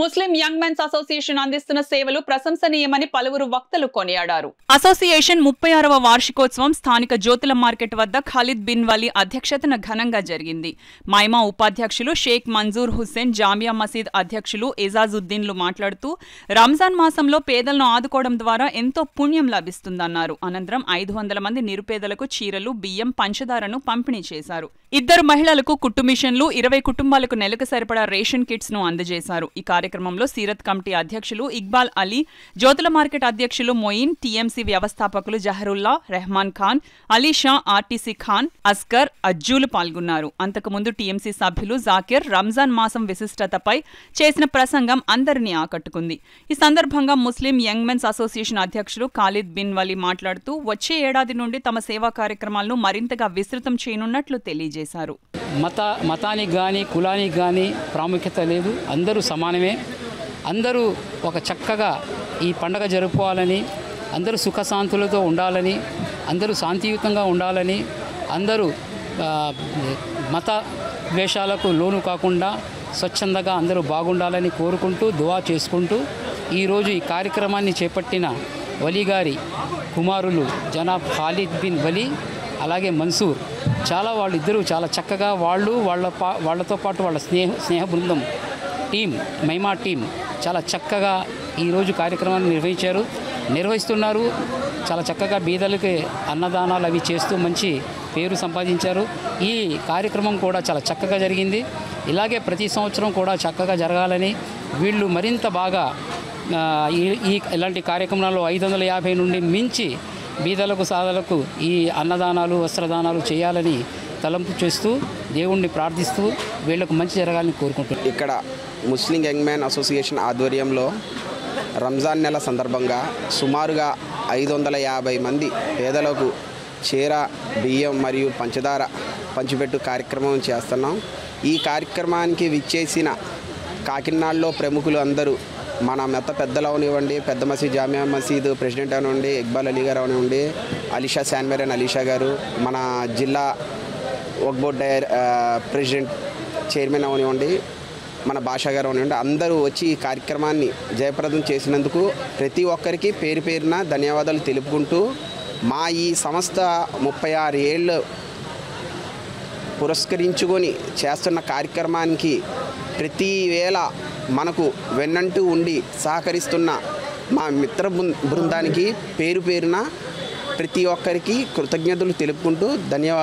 ముస్లిం young men's association అందిస్తున్న సేవలు ప్రశంసనీయమని పలువురు వక్తలు కొనియాడారు. అసోసియేషన్ 36వ వార్షికోత్సవం స్థానిక జ్యోతుల మార్కెట్ వద్ద ఖాలిద్ బిన్ వలీ అధ్యక్షతన ఘనంగా జరిగింది. మైమా ఉపాధ్యక్షులు షేక్ మంజూర్ హుస్సేన్, జామియా మసీద్ అధ్యక్షులు ఎజాజుద్దీన్లు మాట్లాడుతూ రంజాన్ మాసంలో పేదలను ఆదుకోవడం ద్వారా ఎంతో పుణ్యం లభిస్తుందన్నారు. అనంతరం 500 మంది నిరుపేదలకు చీరలు, బియ్యం, పంచదారను పంపిణీ చేశారు. 2 మహిళలకు కుట్టు మిషన్లు, 20 కుటుంబాలకు నెలకు సరిపడా రేషన్ కిట్స్ ను అందజేశారు. ఈ కార్యక్రమంలో సీరత్ కమిటీ అధ్యక్షులు ఇక్బాల్ అలీ, జ్యోతుల మార్కెట్ అధ్యక్షులు మొయిన్, టీఎంసీ వ్యవస్థాపకులు జహరుల్లా, రెహమాన్ ఖాన్, అలీషా, ఆర్టీసీ ఖాన్, అస్కర్, అజ్జూలు పాల్గొన్నారు. అంతకుముందు టీఎంసీ సభ్యులు జాకిర్ రంజాన్ మాసం విశిష్టతపై చేసిన ప్రసంగం అందరినీ ఆకట్టుకుంది. ఈ సందర్భంగా ముస్లిం యంగ్ మెన్స్ అసోసియేషన్ అధ్యక్షులు ఖాలిద్ బిన్ వలీ మాట్లాడుతూ వచ్చే ఏడాది నుండి తమ సేవా కార్యక్రమాలను మరింతగా విస్తృతం చేయనున్నట్లు తెలియజేశారు. మతానికి కానీ కులానికి కానీ ప్రాముఖ్యత లేదు, అందరూ సమానమే. అందరూ ఒక చక్కగా ఈ పండగ జరుపుకోవాలని, అందరూ సుఖశాంతులతో ఉండాలని, అందరూ శాంతియుతంగా ఉండాలని, అందరూ మత ద్వేషాలకు లోను కాకుండా స్వచ్ఛందంగా అందరూ బాగుండాలని కోరుకుంటూ దువా చేసుకుంటూ ఈరోజు ఈ కార్యక్రమాన్ని చేపట్టిన వలీ గారి కుమారులు జనాబ్ ఖాలిద్ బిన్ వలీ అలాగే మన్సూర్ వాళ్ళిద్దరూ చాలా చక్కగా వాళ్ళతో పాటు వాళ్ళ స్నేహ బృందం మైమా టీం చాలా చక్కగా ఈరోజు కార్యక్రమాన్ని నిర్వహిస్తున్నారు. చాలా చక్కగా బీదలకి అన్నదానాలు అవి చేస్తూ మంచి పేరు సంపాదించారు. ఈ కార్యక్రమం కూడా చాలా చక్కగా జరిగింది. ఇలాగే ప్రతి సంవత్సరం కూడా చక్కగా జరగాలని, వీళ్ళు మరింత బాగా ఇలాంటి కార్యక్రమాల్లో 550 నుండి మించి బీదలకు సాధలకు ఈ అన్నదానాలు, వస్త్రదానాలు చేయాలని తలంపు చేస్తూ దేవుణ్ణి ప్రార్థిస్తూ వీళ్లకు మంచి జరగాలని కోరుకుంటున్నాను. ఇక్కడ ముస్లిం యంగ్ మ్యాన్ అసోసియేషన్ ఆధ్వర్యంలో రంజాన్ నెల సందర్భంగా సుమారుగా 550 మంది పేదలకు చీర, బియ్యం మరియు పంచదార పంచిపెట్టు కార్యక్రమం చేస్తున్నాం. ఈ కార్యక్రమానికి విచ్చేసిన కాకినాడలో ప్రముఖులు అందరూ, మన మెత్త పెద్దలు అవనివ్వండి, పెద్ద మసీద్ జామియా మసీద్ ప్రెసిడెంట్ అవనివ్వండి, ఇక్బాల్ అలీ గారు అవనివ్వండి, అలీషా శాన్మెరన్ అలీషా గారు, మన జిల్లా వక్ఫ్ బోర్డ్ ప్రెసిడెంట్ చైర్మన్ అవనివ్వండి, మన భాషా గారు అవనివ్వండి, అందరూ వచ్చి ఈ కార్యక్రమాన్ని జయప్రదం చేసినందుకు ప్రతి ఒక్కరికి పేరు పేరున ధన్యవాదాలు తెలుపుకుంటూ, మా ఈ సంస్థ 36 ఏళ్ళు పురస్కరించుకొని చేస్తున్న కార్యక్రమానికి ప్రతి వేళ మనకు వెన్నంటూ ఉండి సహకరిస్తున్న మా మిత్ర బృందానికి పేరు పేరున ప్రతి ఒక్కరికి కృతజ్ఞతలు తెలుపుకుంటూ ధన్యవాదాలు.